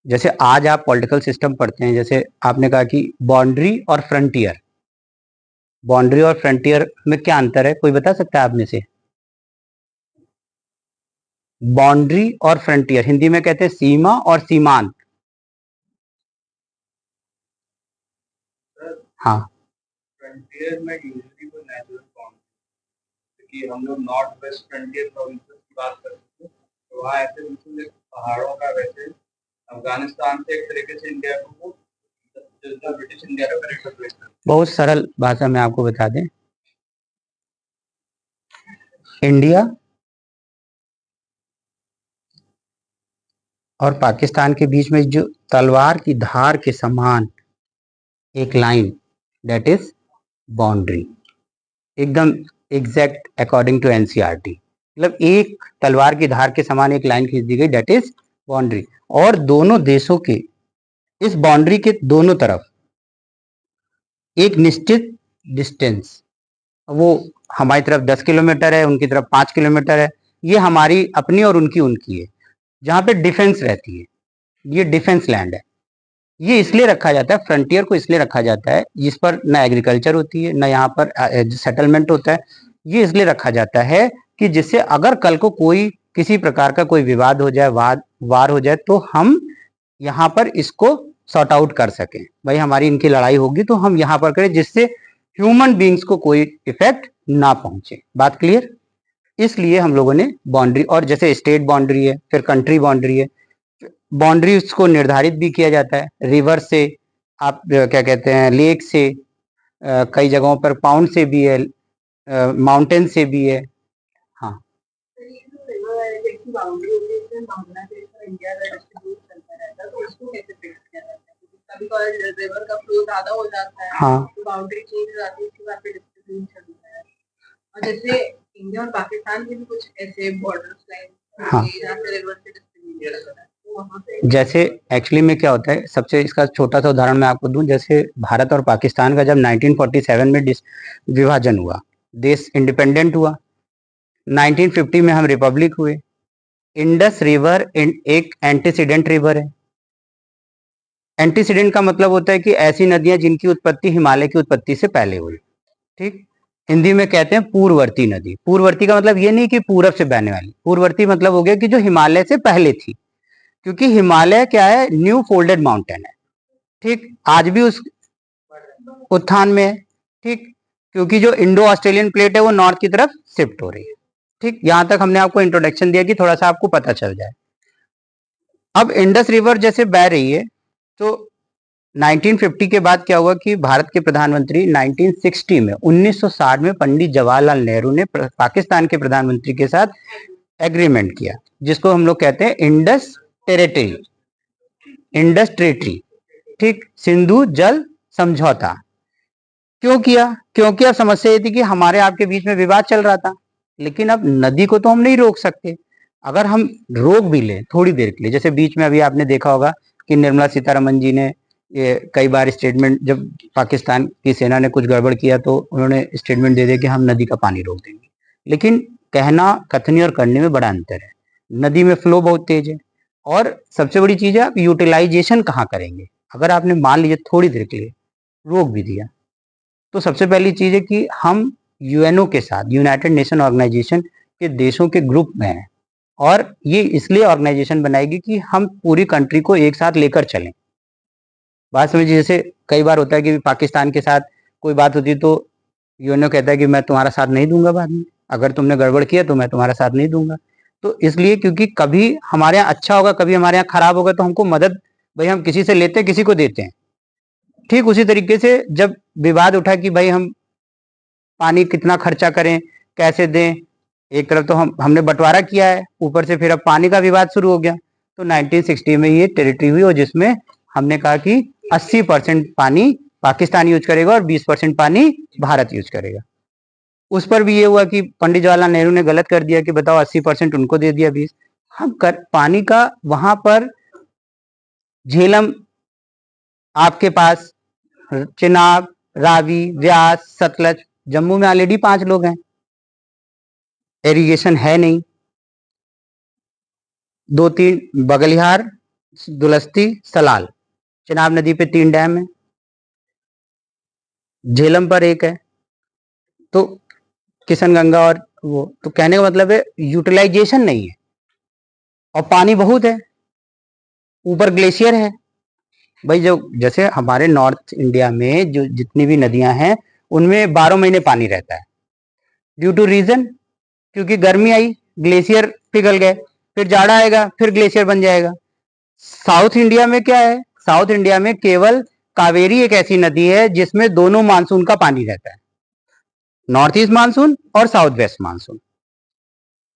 जैसे आज आप पॉलिटिकल सिस्टम पढ़ते हैं, जैसे आपने कहा कि बाउंड्री और फ्रंटियर, बाउंड्री और फ्रंटियर में क्या अंतर है, कोई बता सकता है आप में से? बाउंड्री और फ्रंटियर हिंदी में कहते हैं सीमा और सीमांत। हाँ, फ्रंटियर में यूजुअली वो नेचुरल बाउंड्री, क्योंकि हम लोग नॉर्थ वेस्ट फ्रंटियर प्रोविंसेस की बात करते हैं तो वहाँ ऐसे बिल्कुल एक पहाड़ों का, वैसे अफगानिस्तान से एक तरीके से इंडिया को वो जो ब्रिटिश इंडिया का करेक्ट प्लेस है। बहुत सरल भाषा में आपको बता दें, इंडिया और पाकिस्तान के बीच में जो तलवार की धार के समान एक लाइन, दैट इज बाउंड्री, एकदम एग्जैक्ट अकॉर्डिंग टू एनसीईआरटी। मतलब एक तलवार की धार के समान एक लाइन खींच दी गई, दैट इज बाउंड्री। और दोनों देशों के इस बाउंड्री के दोनों तरफ एक निश्चित डिस्टेंस, वो हमारी तरफ 10 किलोमीटर है, उनकी तरफ 5 किलोमीटर है, ये हमारी अपनी और उनकी है, जहां पे डिफेंस रहती है, ये डिफेंस लैंड है। ये इसलिए रखा जाता है, फ्रंटियर को इसलिए रखा जाता है, जिस पर ना एग्रीकल्चर होती है, ना यहाँ पर सेटलमेंट होता है। ये इसलिए रखा जाता है कि जिससे अगर कल को कोई किसी प्रकार का कोई विवाद हो जाए, वार हो जाए, तो हम यहाँ पर इसको सॉर्ट आउट कर सकें। भाई हमारी इनकी लड़ाई होगी तो हम यहाँ पर करें, जिससे ह्यूमन बींग्स को कोई इफेक्ट ना पहुंचे। बात क्लियर? इसलिए हम लोगों ने बाउंड्री, और जैसे स्टेट बाउंड्री है, फिर कंट्री बाउंड्री है, बाउंड्रीज को निर्धारित भी किया जाता है रिवर से, आप क्या कहते हैं लेक से, कई जगहों पर पाउंड से भी है, माउंटेन से भी है। हाँ, बाउंड्री होती है इसमें बांग्लादेश और इंडिया का डिस्ट्रीब्यूट चलता रहता है, तो उसको कैसे फिक्स किया जाता है? कभी कभी रिवर का फ्लो ज्यादा हो जाता है, हाँ, तो बाउंड्री चेंज हो जाती है, उसके बाद फिर डिस्ट्रीब्यूट चलता है। और जैसे इंडिया और पाकिस्तान के भी कुछ ऐसे बॉर्डर्स लाइन हाँ, जहाँ से रिवर से डिस्ट्रीब्यूट चलता है, तो वहाँ पे जैसे एक्चुअली में क्या होता है, सबसे इसका छोटा सा उदाहरण मैं आपको दूं। जैसे भारत और पाकिस्तान का जब 1947 में विभाजन हुआ, देश इंडिपेंडेंट हुआ, 1950 में हम रिपब्लिक हुए। इंडस रिवर एक एंटीसीडेंट रिवर है। एंटीसीडेंट का मतलब होता है कि ऐसी नदियां जिनकी उत्पत्ति हिमालय की उत्पत्ति से पहले हुई, ठीक। हिंदी में कहते हैं पूर्ववर्ती नदी। पूर्ववर्ती का मतलब ये नहीं कि पूरब से बहने वाली, पूर्ववर्ती मतलब हो गया कि जो हिमालय से पहले थी, क्योंकि हिमालय क्या है, न्यू फोल्डेड माउंटेन है, ठीक। आज भी उस उत्थान में है, ठीक, क्योंकि जो इंडो ऑस्ट्रेलियन प्लेट है वो नॉर्थ की तरफ शिफ्ट हो रही है, ठीक। यहां तक हमने आपको इंट्रोडक्शन दिया कि थोड़ा सा आपको पता चल जाए। अब इंडस रिवर जैसे बह रही है, तो 1950 के बाद क्या हुआ कि भारत के प्रधानमंत्री 1960 में 1960 में पंडित जवाहरलाल नेहरू ने पाकिस्तान के प्रधानमंत्री के साथ एग्रीमेंट किया, जिसको हम लोग कहते हैं इंडस टेरिटरी, इंडस टेरिटरी, ठीक, सिंधु जल समझौता। क्यों किया? क्योंकि अब समस्या ये थी कि हमारे आपके बीच में विवाद चल रहा था, लेकिन अब नदी को तो हम नहीं रोक सकते। अगर हम रोक भी लें थोड़ी देर के लिए, जैसे बीच में अभी आपने देखा होगा कि निर्मला सीतारमण जी ने ये कई बार स्टेटमेंट, जब पाकिस्तान की सेना ने कुछ गड़बड़ किया तो उन्होंने स्टेटमेंट दे दिया कि हम नदी का पानी रोक देंगे, लेकिन कहना, कथनी और करने में बड़ा अंतर है। नदी में फ्लो बहुत तेज है, और सबसे बड़ी चीज है आप यूटिलाइजेशन कहाँ करेंगे। अगर आपने मान लीजिए थोड़ी देर के लिए रोक भी दिया, तो सबसे पहली चीज है कि हम यूएनओ के साथ, यूनाइटेड नेशन ऑर्गेनाइजेशन के देशों के ग्रुप में हैं, और ये इसलिए ऑर्गेनाइजेशन बनाएगी कि हम पूरी कंट्री को एक साथ लेकर चलें। बात समझिए, जैसे कई बार होता है कि पाकिस्तान के साथ कोई बात होती है तो यूएनओ कहता है कि मैं तुम्हारा साथ नहीं दूंगा, बाद में अगर तुमने गड़बड़ किया तो मैं तुम्हारा साथ नहीं दूंगा। तो इसलिए, क्योंकि कभी हमारे यहाँ अच्छा होगा, कभी हमारे यहाँ खराब होगा, तो हमको मदद भाई हम किसी से लेते हैं, किसी को देते हैं। ठीक उसी तरीके से जब विवाद उठा कि भाई हम पानी कितना खर्चा करें, कैसे दें, एक तरफ तो हमने बंटवारा किया है, ऊपर से फिर अब पानी का विवाद शुरू हो गया। तो 1960 में ये टेरिटरी हुई, और जिसमें हमने कहा कि 80% पानी पाकिस्तान यूज करेगा और 20% पानी भारत यूज करेगा। उस पर भी ये हुआ कि पंडित जवाहरलाल नेहरू ने गलत कर दिया कि बताओ 80% उनको दे दिया, 20 हम कर पानी का। वहां पर झेलम आपके पास, चिनाब, रावी, व्यास, सतलज, जम्मू में ऑलरेडी 5 लोग हैं, इरिगेशन है नहीं। 2-3 बगलिहार, दुलस्ती, सलाल, चिनाब नदी पे 3 डैम है, झेलम पर 1 है, तो किशनगंगा और वो, तो कहने का मतलब है यूटिलाइजेशन नहीं है, और पानी बहुत है, ऊपर ग्लेशियर है। भाई जो जैसे हमारे नॉर्थ इंडिया में जो जितनी भी नदियां हैं उनमें 12 महीने पानी रहता है, ड्यू टू रीजन, क्योंकि गर्मी आई, ग्लेशियर पिघल गए, फिर जाड़ा आएगा, फिर ग्लेशियर बन जाएगा। साउथ इंडिया में क्या है? साउथ इंडिया में केवल कावेरी एक ऐसी नदी है जिसमें दोनों मानसून का पानी रहता है, नॉर्थ ईस्ट मानसून और साउथ वेस्ट मानसून।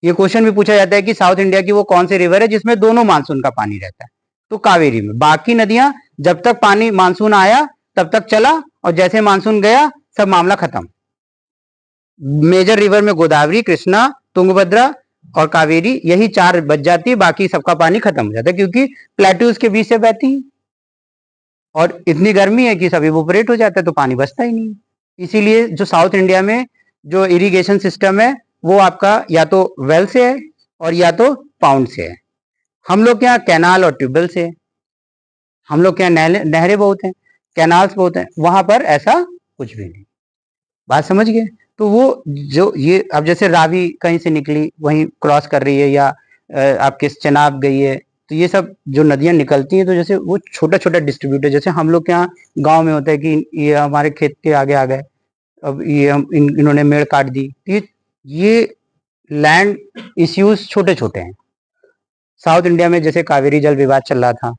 ये क्वेश्चन भी पूछा जाता है कि साउथ इंडिया की वो कौन सी रिवर है जिसमें दोनों मानसून का पानी रहता है, तो कावेरी में। बाकी नदियां जब तक पानी मानसून आया तब तक चला, और जैसे मानसून गया सब मामला खत्म। मेजर रिवर में गोदावरी, कृष्णा, तुंगभद्रा और कावेरी, यही 4 बच जाती है, बाकी सबका पानी खत्म हो जाता है, क्योंकि प्लेट्यूज के बीच से बहती है और इतनी गर्मी है कि सब इवोपरेट हो जाता है, तो पानी बचता ही नहीं। इसीलिए जो साउथ इंडिया में जो इरिगेशन सिस्टम है वो आपका या तो वेल से है और या तो पाउंड से है। हम लोग के यहाँ कैनाल और ट्यूबवेल से है, हम लोग के यहाँ नहरें बहुत हैं, कैनाल्स बहुत हैं, वहां पर ऐसा कुछ भी नहीं। बात समझ गए? तो वो जो ये अब जैसे रावी कहीं से निकली वहीं क्रॉस कर रही है, या आपके चेनाब गई है, तो ये सब जो नदियां निकलती हैं, तो जैसे वो छोटा छोटा डिस्ट्रीब्यूट है। जैसे हम लोग के यहाँ गाँव में होता है कि ये हमारे खेत के आगे आ गए, अब ये हम इन्होंने मेड़ काट दी, ये लैंड इश्यूज छोटे छोटे हैं। साउथ इंडिया में जैसे कावेरी जल विवाद चल रहा था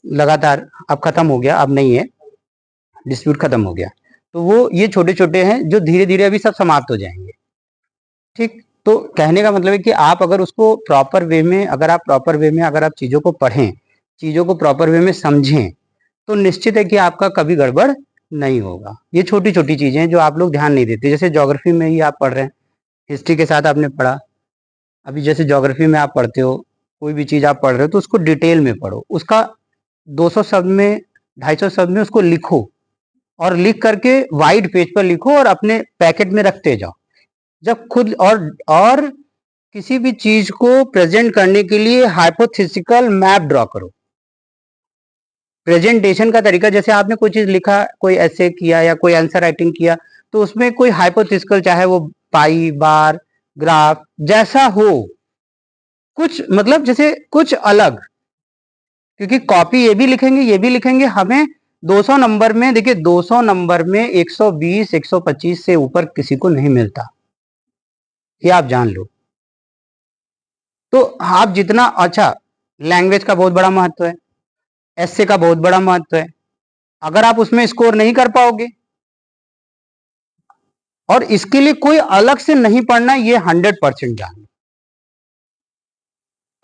लगातार, अब खत्म हो गया, अब नहीं है, डिस्प्यूट खत्म हो गया। तो वो ये छोटे छोटे हैं जो धीरे धीरे अभी सब समाप्त हो जाएंगे। ठीक, तो कहने का मतलब है कि आप अगर उसको प्रॉपर वे में, अगर आप चीजों को पढ़ें, चीजों को प्रॉपर वे में समझें, तो निश्चित है कि आपका कभी गड़बड़ नहीं होगा। ये छोटी छोटी चीजें हैं जो आप लोग ध्यान नहीं देते। जैसे ज्योग्राफी में ही आप पढ़ रहे हैं, हिस्ट्री के साथ आपने पढ़ा, अभी जैसे ज्योग्राफी में आप पढ़ते हो, कोई भी चीज आप पढ़ रहे हो तो उसको डिटेल में पढ़ो, उसका 200 शब्द में, 250 शब्द में उसको लिखो, और लिख करके वाइट पेज पर लिखो और अपने पैकेट में रखते जाओ। जब खुद और किसी भी चीज को प्रेजेंट करने के लिए हाइपोथेटिकल मैप ड्रॉ करो। प्रेजेंटेशन का तरीका, जैसे आपने कोई चीज लिखा, कोई ऐसे किया या कोई आंसर राइटिंग किया, तो उसमें कोई हाइपोथेटिकल, चाहे वो पाई, बार, ग्राफ, जैसा हो, कुछ मतलब जैसे कुछ अलग, क्योंकि कॉपी ये भी लिखेंगे, ये भी लिखेंगे, हमें 200 नंबर में, देखिए 200 नंबर में 120 125 से ऊपर किसी को नहीं मिलता, ये आप जान लो। तो आप जितना, अच्छा, लैंग्वेज का बहुत बड़ा महत्व है, एस्से का बहुत बड़ा महत्व है। अगर आप उसमें स्कोर नहीं कर पाओगे, और इसके लिए कोई अलग से नहीं पढ़ना, ये 100% जान,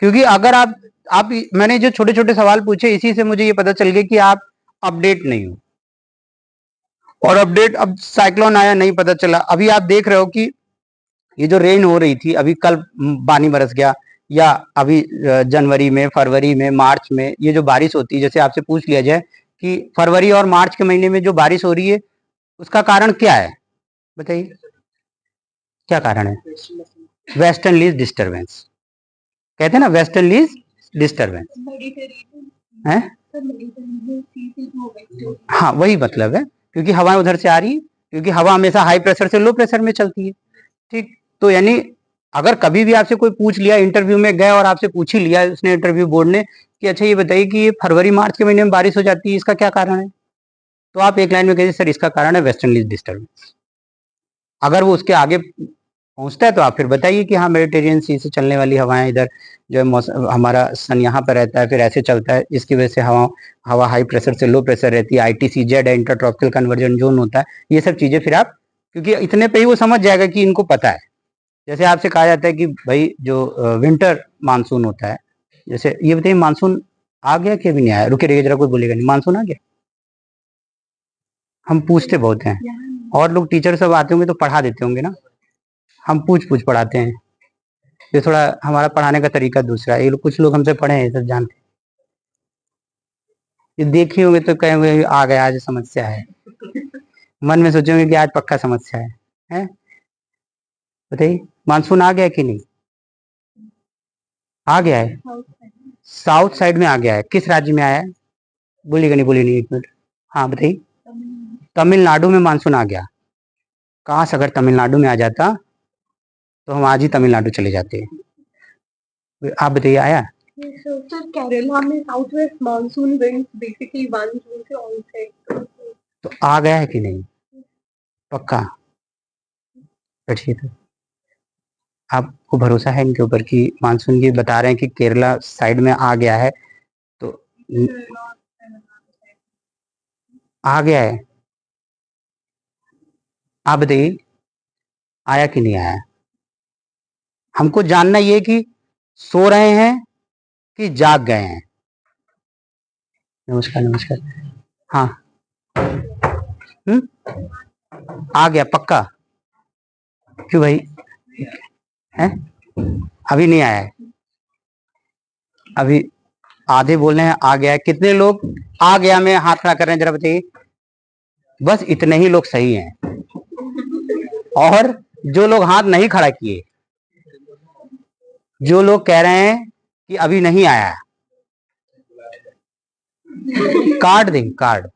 क्योंकि अगर आप मैंने जो छोटे छोटे सवाल पूछे, इसी से मुझे ये पता चल गया कि आप अपडेट नहीं हो। और अपडेट, अब साइक्लोन आया नहीं पता चला, अभी आप देख रहे हो कि ये जो रेन हो रही थी, अभी कल पानी बरस गया, या अभी जनवरी में, फरवरी में, मार्च में ये जो बारिश होती है, जैसे आपसे पूछ लिया जाए कि फरवरी और मार्च के महीने में जो बारिश हो रही है, उसका कारण क्या है, बताइए क्या कारण है? वेस्टर्न लीज डिस्टर्बेंस, कहते हैं ना, वेस्टर्न लीज डिस्टर्बेंस है। हाँ, वही मतलब है, क्योंकि हवा उधर से आ रही है, क्योंकि हवा हमेशा हाई प्रेशर से लो प्रेशर में चलती है। ठीक, तो यानी अगर कभी भी आपसे कोई पूछ लिया, इंटरव्यू में गए और आपसे पूछ ही लिया उसने, इंटरव्यू बोर्ड ने, कि अच्छा ये बताइए कि ये फरवरी मार्च के महीने में बारिश हो जाती है, इसका क्या कारण है, तो आप एक लाइन में कहिए सर इसका कारण है वेस्टर्न लीज डिस्टर्बेंस। अगर वो उसके आगे पहुंचता है तो आप फिर बताइए कि हाँ, मेडिटेरियन सी से चलने वाली हवाएं, इधर जो है मौसम, हमारा सन यहाँ पर रहता है, फिर ऐसे चलता है, इसकी वजह से हवा हाई प्रेशर से लो प्रेशर रहती है, ITCZ है, इंटर ट्रॉपिकल कन्वर्जन जोन होता है, ये सब चीजें फिर आप, क्योंकि इतने पे ही वो समझ जाएगा कि इनको पता है। जैसे आपसे कहा जाता है कि भाई जो विंटर मानसून होता है, जैसे ये बताइए मानसून आ गया कि अभी नहीं आया, रुके रहिए जरा, कोई बोलेगा नहीं, मानसून आ गया? हम पूछते बहुत हैं, और लोग टीचर सब आते होंगे तो पढ़ा देते होंगे ना, हम पूछ पूछ पढ़ाते हैं, ये थोड़ा हमारा पढ़ाने का तरीका दूसरा है। ये लोग, कुछ लोग हमसे पढ़े हैं, ये सब जानते हैं, ये देखे होंगे तो कहेंगे आ गया आज समस्या है, मन में सोचेंगे कि आज पक्का समस्या है? बताइए मानसून आ गया कि नहीं? आ गया है, साउथ साइड में आ गया है, किस राज्य में आया है? बोलिएगा नहीं, बोलिए नहीं, एक मिनट, हाँ बताइए। तमिलनाडु में मानसून आ गया। काश अगर तमिलनाडु में आ जाता तो हम आज ही तमिलनाडु चले जाते। आप बताइए आया? सर केरला में south west monsoon winds basically 1 जून से ऑनसेट, तो आ गया है कि नहीं पक्का? बैठिए, तो आपको भरोसा है इनके ऊपर कि मानसून की बता रहे हैं कि केरला साइड में आ गया है, तो आ गया है? आप बताइए आया कि नहीं आया? हमको जानना ये कि सो रहे हैं कि जाग गए हैं। नमस्कार नमस्कार, हाँ, आ गया पक्का? क्यों भाई, है? अभी नहीं आया है, अभी आधे बोल रहे हैं आ गया है। कितने लोग आ गया में हाथ खड़ा कर रहे हैं, जरा बताइए। बस इतने ही लोग सही हैं, और जो लोग हाथ नहीं खड़ा किए, जो लोग कह रहे हैं कि अभी नहीं आया, कार्ड दें, कार्ड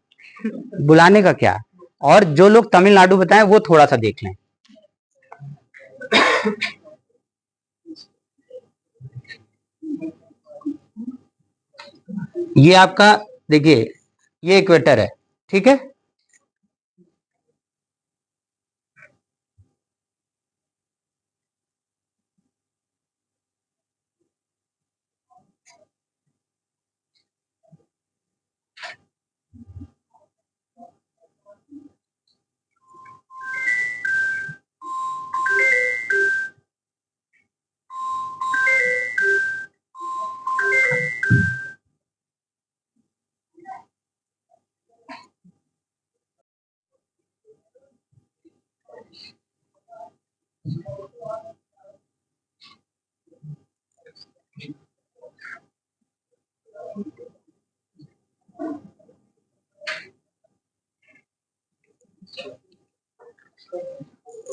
बुलाने का क्या। और जो लोग तमिलनाडु बताएं वो थोड़ा सा देख लें। ये आपका देखिए, ये इक्वेटर है, ठीक है,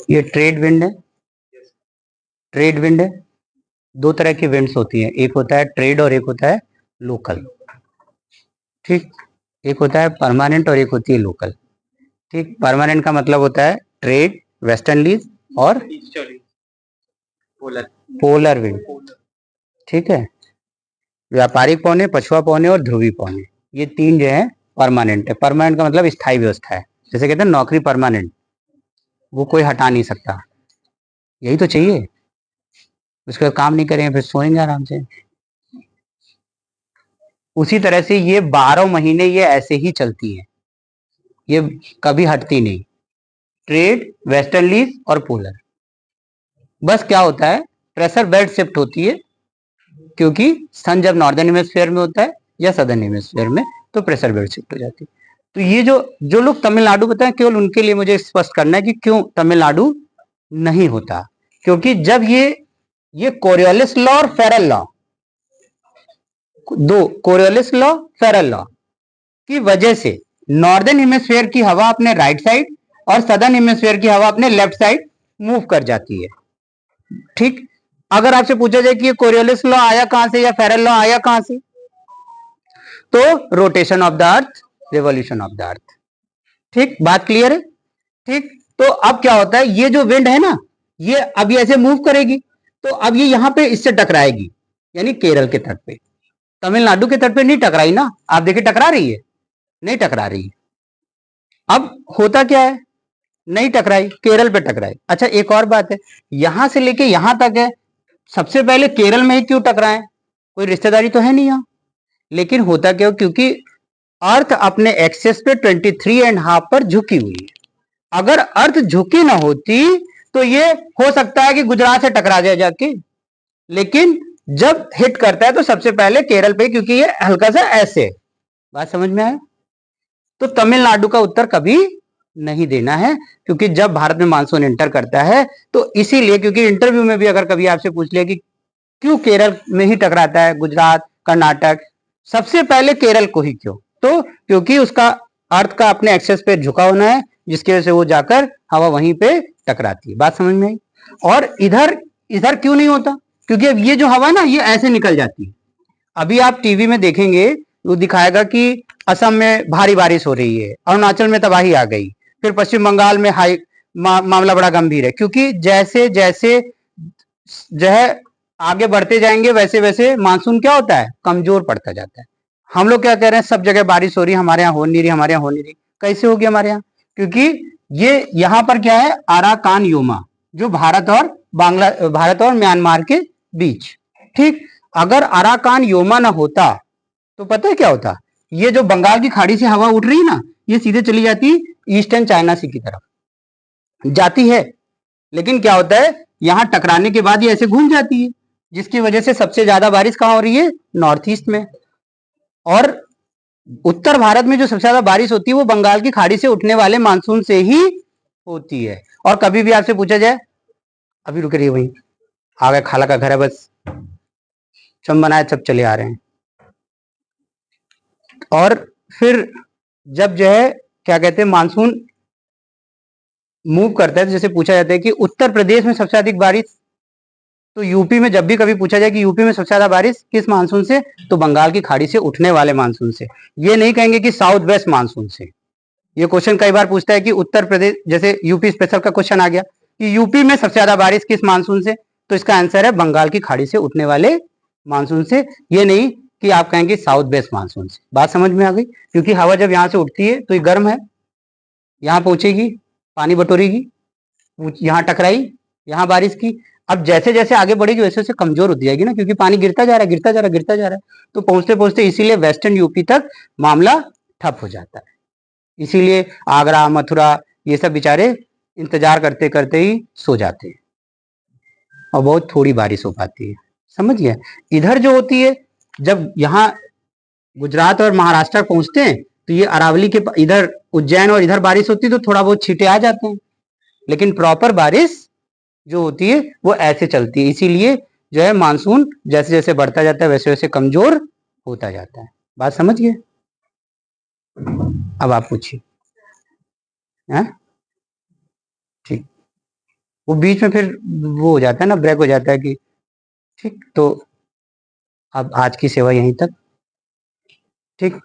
ये ट्रेड विंड है, ट्रेड विंड है। दो तरह की विंड्स होती है, एक होता है ट्रेड और एक होता है लोकल, ठीक, एक होता है परमानेंट और एक होती है लोकल। ठीक, परमानेंट का मतलब होता है ट्रेड, वेस्टर्न लीज और पोलर विंड, ठीक है, व्यापारिक पौने, पछुआ पौने और ध्रुवी पौने, ये तीन जो है परमानेंट है। परमानेंट का मतलब स्थायी व्यवस्था है, जैसे कहते हैं नौकरी परमानेंट, वो कोई हटा नहीं सकता, यही तो चाहिए। उसका काम नहीं करेंगे फिर सोएंगे आराम से। उसी तरह से ये 12 महीने ये ऐसे ही चलती है, ये कभी हटती नहीं, ट्रेड, वेस्टर्नलीज और पोलर। बस क्या होता है, प्रेशर बेल्ट शिफ्ट होती है, क्योंकि सन जब नॉर्दर्न हेमिस्फीयर में होता है या सदर्न हेमिस्फीयर में तो प्रेशर बेल्ट शिफ्ट हो जाती है। तो ये जो लोग तमिलनाडु बताएं, केवल उनके लिए मुझे स्पष्ट करना है कि क्यों तमिलनाडु नहीं होता। क्योंकि जब ये कोरियोलिस लॉ और फेरल लॉ, दो कोरियोलिस लॉ, फेरल लॉ की वजह से नॉर्दर्न हेमिस्फीयर की हवा अपने राइट साइड और सदर्न हेमिस्फीयर की हवा अपने लेफ्ट साइड मूव कर जाती है। ठीक, अगर आपसे पूछा जाए कि ये कोरियोलिस लॉ आया कहां से या फेरल लॉ आया कहां से, तो rotation of the earth, revolution of the earth. ठीक, बात क्लियर है। ठीक, तो अब क्या होता है, ये जो विंड है ना, ये अब ये ऐसे मूव करेगी, तो अब ये यहां पे इससे टकराएगी, यानी केरल के तट पे। तमिलनाडु के तट पे नहीं टकराई ना, आप देखिए टकरा रही है, नहीं टकरा रही। अब होता क्या है, नहीं टकराई, केरल पे टकराई। अच्छा, एक और बात है, यहां से लेके यहां तक है, सबसे पहले केरल में ही क्यों टकराए, कोई रिश्तेदारी तो है नहीं यहां। लेकिन होता क्या, क्योंकि अर्थ अपने एक्सेस पे 23.5 पर झुकी हुई है। अगर अर्थ झुकी ना होती तो ये हो सकता है कि गुजरात से टकरा जाए जाके, लेकिन जब हिट करता है तो सबसे पहले केरल पे, क्योंकि ये हल्का सा ऐसे। बात समझ में आया। तो तमिलनाडु का उत्तर कभी नहीं देना है, क्योंकि जब भारत में मानसून एंटर करता है तो इसीलिए, क्योंकि इंटरव्यू में भी अगर कभी आपसे पूछ लिया कि क्यों केरल में ही टकराता है, गुजरात, कर्नाटक, सबसे पहले केरल को ही क्यों, तो क्योंकि उसका अर्थ का अपने एक्सेस पे झुका होना है, जिसकी वजह से वो जाकर हवा वहीं पे टकराती है। बात समझ में आई। और इधर इधर क्यों नहीं होता, क्योंकि अब ये जो हवा है ना, ये ऐसे निकल जाती है। अभी आप टीवी में देखेंगे, वो दिखाएगा कि असम में भारी बारिश हो रही है, अरुणाचल में तबाही आ गई, फिर पश्चिम बंगाल में मामला बड़ा गंभीर है, क्योंकि जैसे जैसे जो है आगे बढ़ते जाएंगे वैसे वैसे मानसून क्या होता है, कमजोर पड़ता जाता है। हम लोग क्या कह रहे हैं, सब जगह बारिश हो रही है, हमारे यहाँ हो नहीं रही, हमारे यहाँ हो नहीं रही। कैसे होगी हमारे यहाँ, क्योंकि ये यहाँ पर क्या है, अराकान योमा, जो भारत और म्यांमार के बीच। ठीक, अगर अराकान योमा ना होता तो पता है क्या होता, ये जो बंगाल की खाड़ी से हवा उठ रही है ना, ये सीधे चली जाती ईस्टर्न चाइना सी की तरफ जाती है, लेकिन क्या होता है, यहां टकराने के बाद ये ऐसे घूम जाती है, जिसकी वजह से सबसे ज्यादा बारिश कहां हो रही है, नॉर्थ ईस्ट में। और उत्तर भारत में जो सबसे ज्यादा बारिश होती है वो बंगाल की खाड़ी से उठने वाले मानसून से ही होती है। और कभी भी आपसे पूछा जाए, अभी रुक रही है वहीं, आ गए, खाला का घर है, बस चम बनाए सब चले आ रहे हैं। और फिर जब जो है क्या कहते हैं, मानसून मूव करता है, तो जैसे पूछा जाता है कि उत्तर प्रदेश में सबसे अधिक बारिश, तो यूपी में जब भी कभी पूछा जाए कि यूपी में सबसे ज्यादा बारिश किस मानसून से, तो बंगाल की खाड़ी से उठने वाले मानसून से। ये नहीं कहेंगे कि साउथ वेस्ट मानसून से। ये क्वेश्चन कई बार पूछता है कि उत्तर प्रदेश, जैसे यूपी स्पेशल का क्वेश्चन आ गया कि यूपी में सबसे ज्यादा बारिश किस मानसून से, तो इसका आंसर है बंगाल की खाड़ी से उठने वाले मानसून से। ये नहीं कि आप कहेंगे साउथ वेस्ट मानसून से। बात समझ में आ गई। क्योंकि हवा जब यहाँ से उठती है तो ये गर्म है, यहाँ पहुंचेगी, पानी बटोरेगी, यहाँ टकराई, यहाँ बारिश की। अब जैसे जैसे आगे बढ़ेगी वैसे वैसे कमजोर होती जाएगी ना, क्योंकि पानी गिरता जा रहा है, गिरता जा रहा है, गिरता जा रहा है। तो पहुंचते पहुंचते इसीलिए वेस्टर्न यूपी तक मामला ठप हो जाता है। इसीलिए आगरा, मथुरा, ये सब बेचारे इंतजार करते करते ही सो जाते हैं और बहुत थोड़ी बारिश हो पाती है। समझ गए। इधर जो होती है, जब यहाँ गुजरात और महाराष्ट्र पहुंचते हैं तो ये अरावली के इधर उज्जैन और इधर बारिश होती है, तो थोड़ा बहुत छींटे आ जाते हैं, लेकिन प्रॉपर बारिश जो होती है वो ऐसे चलती है। इसीलिए जो है मानसून जैसे जैसे बढ़ता जाता है वैसे वैसे कमजोर होता जाता है। बात समझ गए। अब आप पूछिए। ठीक, वो बीच में फिर वो हो जाता है ना, ब्रेक हो जाता है कि ठीक। तो अब आज की सेवा यहीं तक। ठीक।